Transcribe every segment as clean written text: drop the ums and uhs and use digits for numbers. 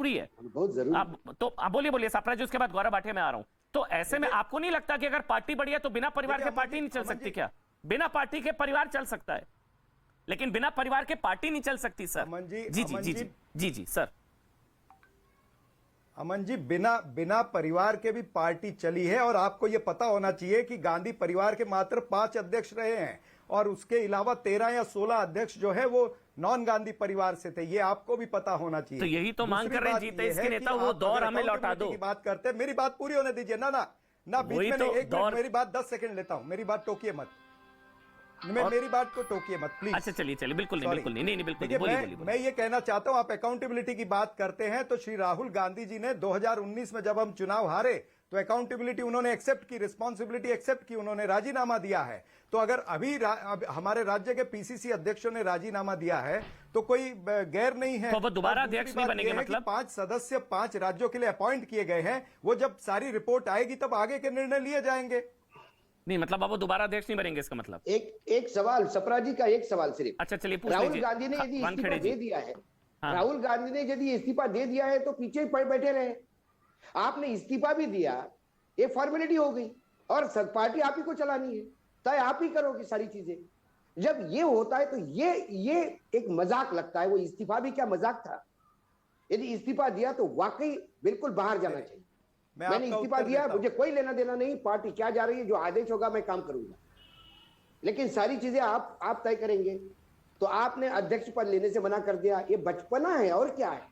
जरूरी है, बहुत जरूरी। आप तो आप बोलिए बोलिए सापरा जी, उसके बाद गौरव भाटिया में आ रहा हूं। तो ऐसे में आपको नहीं लगता कि अगर पार्टी बढ़ी है तो बिना परिवार के पार्टी नहीं चल सकती क्या? बिना पार्टी के परिवार चल सकता है, लेकिन बिना परिवार के पार्टी नहीं चल सकती सर। अमन जी, जी जी जी जी जी जी सर। अमन जी, बिना परिवार के भी पार्टी चली है, और आपको यह पता होना चाहिए कि गांधी परिवार के मात्र 5 अध्यक्ष रहे हैं, और उसके अलावा 13 या 16 अध्यक्ष जो है वो नॉन गांधी परिवार से थे। ये आपको भी पता होना चाहिए। तो यही तो मांग कर रहे हैं जीते इसके नेता, वो दौर हमें लौटा दो। की बात करते हैं, मेरी बात पूरी होने दीजिए ना बीच में तो नहीं, एक मिनट मेरी बात 10 सेकंड लेता हूं, मेरी बात टोकिए मत, मेरी बात को टोकिए मत प्लीज। अच्छा चलिए चलिए, बिल्कुल नहीं बिल्कुल नहीं बिल्कुल नहीं, बोलिए। मैं ये कहना चाहता हूं, आप अकाउंटेबिलिटी की बात करते हैं, तो श्री राहुल गांधी जी ने 2019 में जब हम चुनाव हारे तो अकाउंटेबिलिटी उन्होंने एक्सेप्ट की, रिस्पॉन्सिबिलिटी एक्सेप्ट की, उन्होंने राजीनामा दिया है। तो अगर अभी हमारे राज्य के पीसीसी अध्यक्षों ने राजीनामा दिया है तो कोई गैर नहीं है, तो वो दोबारा अध्यक्ष नहीं बनेंगे? मतलब 5 सदस्य 5 राज्यों के लिए अपॉइंट किए गए हैं, वो जब सारी रिपोर्ट आएगी तब आगे के निर्णय लिए जाएंगे। नहीं मतलब अब वो दोबारा अध्यक्ष नहीं बनेंगे, इसका मतलब? एक सवाल सपरा जी का, एक सवाल सिर्फ। अच्छा चलिए, राहुल गांधी ने यदि इस्तीफा दे दिया है, राहुल गांधी ने यदि इस्तीफा दे दिया है तो पीछे पड़ बैठे रहे। आपने इस्तीफा भी दिया, ये फॉर्मेलिटी हो गई, और पार्टी आप ही को चलानी है, तय आप ही करोगे सारी चीजें। जब ये होता है तो ये एक मजाक लगता है। वो इस्तीफा भी क्या मजाक था? यदि इस्तीफा दिया तो वाकई बिल्कुल बाहर जाना चाहिए। मैंने इस्तीफा दिया, मुझे कोई लेना देना नहीं, पार्टी क्या जा रही है, जो आदेश होगा मैं काम करूंगा, लेकिन सारी चीजें आप तय करेंगे। तो आपने अध्यक्ष पद लेने से मना कर दिया, ये बचपना है और क्या है?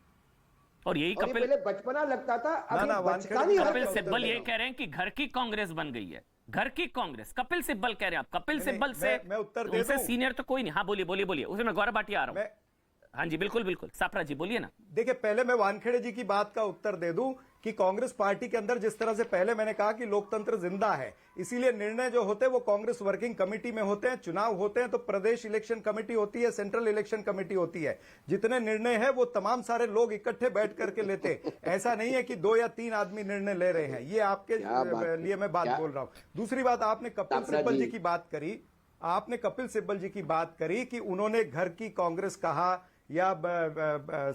और यही कपिल, पहले बचपना लगता था, कपिल सिब्बल ये कह रहे हैं कि घर की कांग्रेस बन गई है, घर की कांग्रेस। कपिल सिब्बल कह रहे हैं आप, कपिल सिब्बल से मैं उत्तर दे दूं? सीनियर तो कोई नहीं। हाँ बोलिए, उसमें मैं गौरव भाटिया आ रहा हूं। हाँ जी बिल्कुल सापरा जी बोलिए ना। देखिए, पहले मैं वानखेड़े जी की बात का उत्तर दे दूं कि कांग्रेस पार्टी के अंदर जिस तरह से पहले मैंने कहा कि लोकतंत्र जिंदा है, इसीलिए निर्णय जो होते हैं वो कांग्रेस वर्किंग कमेटी में होते हैं। चुनाव होते हैं तो प्रदेश इलेक्शन कमेटी होती है, सेंट्रल इलेक्शन कमेटी होती है। जितने निर्णय है वो तमाम सारे लोग इकट्ठे बैठ करके लेते। ऐसा नहीं है कि 2 या 3 आदमी निर्णय ले रहे हैं। ये आपके लिए मैं बात बोल रहा हूं। दूसरी बात, आपने कपिल सिब्बल जी की बात करी, आपने कपिल सिब्बल जी की बात करी कि उन्होंने घर की कांग्रेस कहा या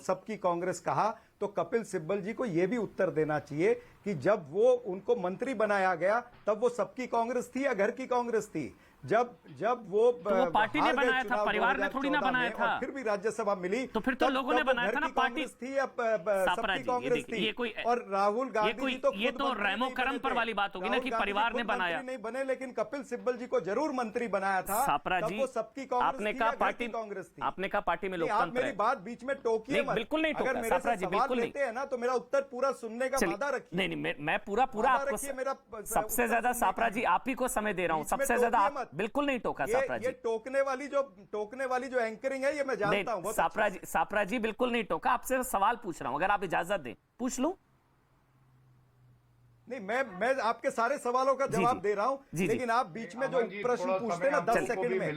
सबकी कांग्रेस कहा, तो कपिल सिब्बल जी को यह भी उत्तर देना चाहिए कि जब वो उनको मंत्री बनाया गया तब वो सबकी कांग्रेस थी या घर की कांग्रेस थी? जब वो पार्टी ने बनाया था, परिवार ने थोड़ी ना बनाया था। फिर भी राज्यसभा मिली तो फिर तो लोगों ने बनाया था ना, पार्टी थी या सबकी कांग्रेस थी? और राहुल गांधी जी तो ये तो रैमो करम पर वाली बात होगी ना कि परिवार ने बनाया। नहीं बने, लेकिन कपिल सिब्बल जी को जरूर मंत्री बनाया था। सापरा जी, वो सबकी कांग्रेस, आपने कहा पार्टी कांग्रेस थी, आपने कहा पार्टी में लोकतंत्र है। मेरी बात बीच में टोकिए मत। बिल्कुल नहीं टोका सापरा जी, बिल्कुल लेते हैं ना तो मेरा उत्तर पूरा सुनने का वादा रखिए। नहीं, मैं पूरा आपको सबसे ज्यादा सापरा जी आप ही को समय दे रहा हूं, सबसे ज्यादा बिल्कुल नहीं टोका। ये टोकने वाली जो एंकरिंग है ये मैं जानता हूं। सापरा जी बिल्कुल नहीं टोका, आपसे सवाल पूछ रहा हूं, अगर आप इजाजत दें पूछ लूं। नहीं, मैं आपके सारे सवालों का जवाब दे रहा हूं, लेकिन आप बीच में जो प्रश्न पूछते हैं ना 10 सेकंड में,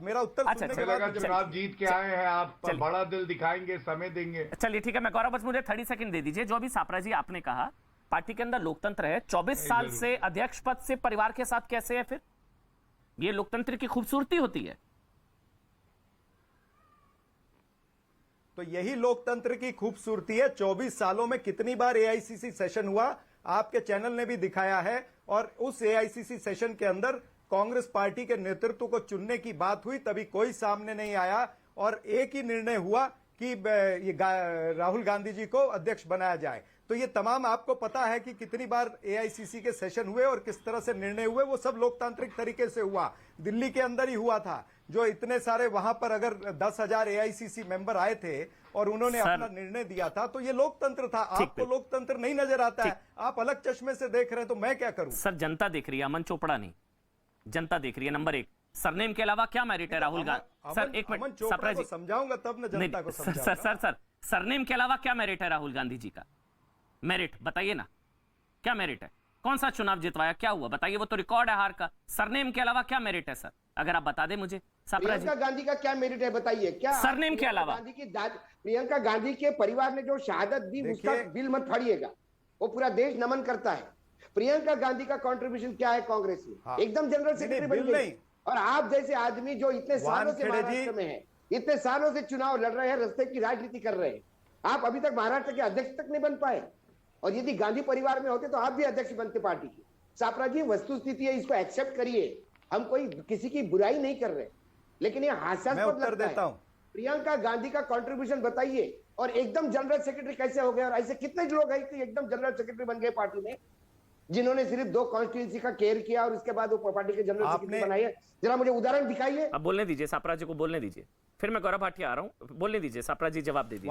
मेरा उत्तर सुनने के बाद जब आप जीत के आए हैं, आप बड़ा दिल दिखाएंगे, समय देंगे। चलिए ठीक है, मैं गौरव, बस मुझे 30 सेकंड दे दीजिए। जो अभी सापरा जी आपने कहा पार्टी के अंदर लोकतंत्र है, 24 साल से अध्यक्ष पद से परिवार के साथ कैसे है? फिर ये लोकतंत्र की खूबसूरती होती है। तो यही लोकतंत्र की खूबसूरती है। 24 सालों में कितनी बार एआईसीसी सेशन हुआ, आपके चैनल ने भी दिखाया है। और उस एआईसीसी सेशन के अंदर कांग्रेस पार्टी के नेतृत्व को चुनने की बात हुई, तभी कोई सामने नहीं आया और एक ही निर्णय हुआ कि राहुल गांधी जी को अध्यक्ष बनाया जाए। तो ये तमाम आपको पता है कि कितनी बार एआईसीसी के सेशन हुए और किस तरह से निर्णय हुए। वो सब लोकतांत्रिक तरीके से हुआ, दिल्ली के अंदर ही हुआ था। जो इतने सारे वहां पर अगर 10,000 एआईसीसी मेंबर आए थे और उन्होंने अपना निर्णय दिया था, तो ये लोकतंत्र था। आपको लोकतंत्र नहीं नजर आता है, आप अलग चश्मे से देख रहे हैं, तो मैं क्या करूं? सर जनता देख रही है, अमन चोपड़ा नहीं, जनता देख रही है। नंबर 1, सरनेम के अलावा क्या मेरिट है राहुल गांधी? सर एक मिनट, चोपड़ा को समझाऊंगा तब न जनता को समझाऊंगा। सर सरनेम के अलावा क्या मेरिट है राहुल गांधी जी का? मेरिट बताइए ना, क्या मेरिट है? कौन सा चुनाव जितवाया, क्या हुआ बताइए? वो तो रिकॉर्ड है हार का। सरनेम के अलावा क्या मेरिट है सर, अगर आप बता दें मुझे। प्रियंका गांधी का क्या मेरिट है बताइए? क्या सरनेम के अलावा? प्रियंका गांधी के परिवार ने जो शहादत दी, उसका बिल मत फाड़िएगा, वो पूरा देश नमन करता है। प्रियंका गांधी का कंट्रीब्यूशन क्या है कांग्रेस में? एकदम जनरल सेक्रेटरी बन गई। और आप जैसे आदमी जो इतने सालों से महाराष्ट्र में है, इतने सालों से चुनाव लड़ रहे हैं, रास्ते की राजनीति कर रहे हैं, आप अभी तक महाराष्ट्र के अध्यक्ष तक नहीं बन पाए, और यदि गांधी परिवार में होते तो आप भी अध्यक्ष बनते पार्टी के। सापरा जी, वस्तु स्थिति है, इसको एक्सेप्ट करिए। हम कोई किसी की बुराई नहीं कर रहे, लेकिन ये हास्यास्पद लगता है। प्रियंका गांधी का कंट्रीब्यूशन बताइए, और एकदम जनरल सेक्रेटरी कैसे हो गए? और ऐसे कितने लोग हैं कि एकदम जनरल सेक्रेटरी बन गए पार्टी में, जिन्होंने सिर्फ 2 कॉन्स्टिट्यूंसी का केयर किया और उसके बाद वो पार्टी के जनरल सेक्रेटरी बनाए? जरा मुझे उदाहरण दिखाइए। अब बोलने दीजिए, सापरा जी को बोलने दीजिए, फिर मैं गौरव भाटिया आ रहा हूं, बोलने दीजिए। सापरा जी जवाब दे दीजिए।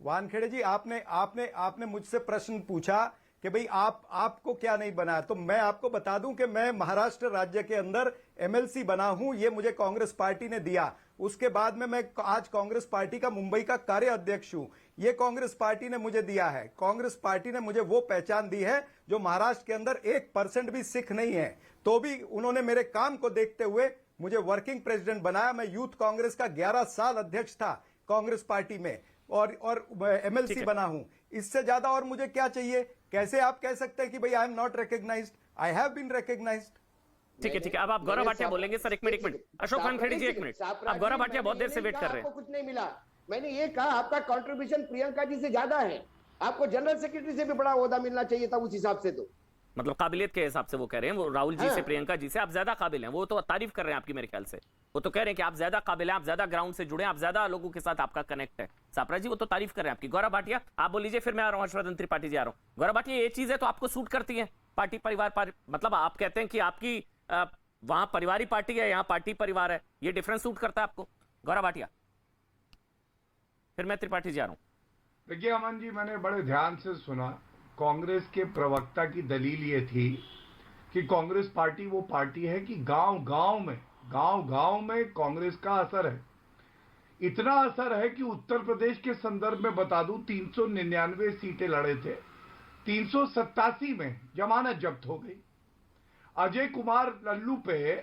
वानखेड़े जी, आपने मुझसे प्रश्न पूछा कि भाई आपको क्या नहीं बना, तो मैं आपको बता दूं कि मैं महाराष्ट्र राज्य के अंदर एमएलसी बना हूं, ये मुझे कांग्रेस पार्टी ने दिया। उसके बाद में मैं आज कांग्रेस पार्टी का मुंबई का कार्य अध्यक्ष हूं, ये कांग्रेस पार्टी ने मुझे दिया है। कांग्रेस पार्टी ने मुझे वो पहचान दी है जो महाराष्ट्र के अंदर 1% भी सिख नहीं है, तो भी उन्होंने मेरे काम को देखते हुए मुझे वर्किंग प्रेसिडेंट बनाया। मैं यूथ कांग्रेस का 11 साल अध्यक्ष था कांग्रेस पार्टी में, और एमएलसी बना हूं। इससे ज्यादा और मुझे क्या चाहिए? कैसे आप कह सकते हैं कि भाई I am not recognised? I have been recognised. ठीक है, अब आप गौरव भाटिया बोलेंगे। सर एक मिनट, अशोक वानखेड़े जी 1 मिनट। आप गौरव भाटिया बहुत देर से वेट कर रहे हैं। आपको कुछ नहीं मिला। मैंने ये कहा आपका कंट्रीब्यूशन प्रियंका जी से ज्यादा है, आपको जनरल सेक्रेटरी से भी बड़ा ओहदा मिलना चाहिए था उस हिसाब से। तो मतलब काबिलियत के हिसाब से वो कह रहे हैं, वो राहुल जी से, प्रियंका जी से आप ज्यादा काबिल हैं। वो तो तारीफ कर रहे हैं आपकी, मेरे ख्याल से वो तो कह रहे हैं कि आप ज्यादा काबिल हैं, आप ज्यादा ग्राउंड से जुड़े, आप ज्यादा लोगों के साथ आपका कनेक्ट है। सापरा जी वो तो तारीफ कर रहे हैं आपकी। गौरव भाटिया आप बोल लीजिए, फिर मैं आ रहा हूँ हर्षवर्धन त्रिपाठी जी आ रहा हूँ। गौरव भाटिया, ये चीजें तो आपको सूट करती है, पार्टी परिवार मतलब आप कहते हैं कि आपकी वहां परिवारी पार्टी है, यहाँ पार्टी परिवार है, ये डिफरेंस सूट करता है आपको? गौरव भाटिया, फिर मैं त्रिपाठी जी आ रहा हूँ। देखिए अमन जी, मैंने बड़े ध्यान से सुना। कांग्रेस के प्रवक्ता की दलील ये थी कि कांग्रेस पार्टी वो पार्टी है कि गांव में कांग्रेस का असर है। इतना असर है कि उत्तर प्रदेश के संदर्भ में बता दूं, 399 सीटें लड़े थे, 387 में जमानत जब्त हो गई। अजय कुमार लल्लू पे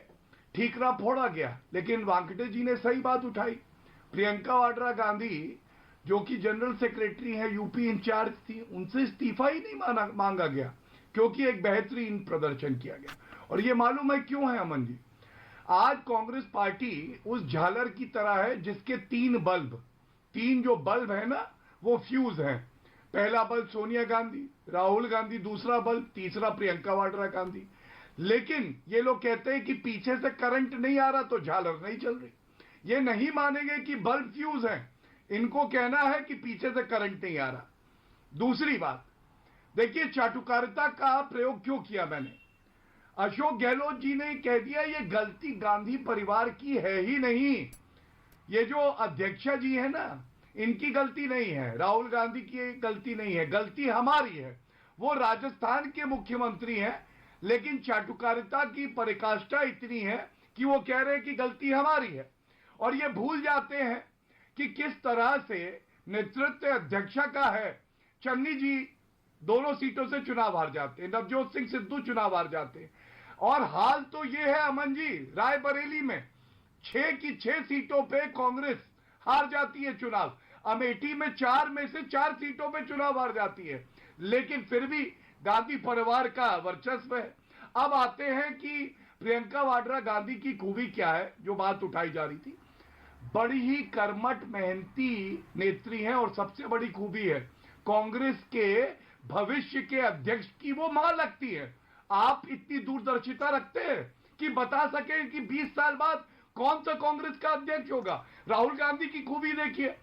ठीकरा फोड़ा गया, लेकिन वानखेड़े जी ने सही बात उठाई। प्रियंका वाड्रा गांधी जो कि जनरल सेक्रेटरी है, यूपी इंचार्ज थी, उनसे इस्तीफा ही नहीं मांगा गया, क्योंकि एक बेहतरीन प्रदर्शन किया गया। और ये मालूम है क्यों है अमन जी? आज कांग्रेस पार्टी उस झालर की तरह है जिसके 3 जो बल्ब है ना, वो फ्यूज हैं। पहला बल्ब सोनिया गांधी, राहुल गांधी, दूसरा बल्ब, तीसरा प्रियंका वाड्रा गांधी। लेकिन ये लोग कहते हैं कि पीछे से करंट नहीं आ रहा तो झालर नहीं चल रही। ये नहीं मानेंगे कि बल्ब फ्यूज है, इनको कहना है कि पीछे से करंट नहीं आ रहा। दूसरी बात देखिए, चाटुकारिता का प्रयोग क्यों किया मैंने? अशोक गहलोत जी ने कह दिया ये गलती गांधी परिवार की है ही नहीं, ये जो अध्यक्षा जी है ना, इनकी गलती नहीं है, राहुल गांधी की गलती नहीं है, गलती हमारी है। वो राजस्थान के मुख्यमंत्री हैं, लेकिन चाटुकारिता की पराकाष्ठा इतनी है कि वो कह रहे हैं कि गलती हमारी है, और ये भूल जाते हैं कि किस तरह से नेतृत्व अध्यक्षा का है। चन्नी जी दोनों सीटों से चुनाव हार जाते हैं, नवजोत सिंह सिद्धू चुनाव हार जाते हैं। और हाल तो ये है अमन जी, रायबरेली में 6 की 6 सीटों पे कांग्रेस हार जाती है चुनाव। अमेठी में 4 में से 4 सीटों पे चुनाव हार जाती है, लेकिन फिर भी गांधी परिवार का वर्चस्व है। अब आते हैं कि प्रियंका वाड्रा गांधी की खूबी क्या है, जो बात उठाई जा रही थी। बड़ी ही कर्मठ मेहनती नेत्री है, और सबसे बड़ी खूबी है कांग्रेस के भविष्य के अध्यक्ष की वो मां लगती है। आप इतनी दूरदर्शिता रखते हैं कि बता सके कि 20 साल बाद कौन सा कांग्रेस का अध्यक्ष होगा। राहुल गांधी की खूबी देखिए,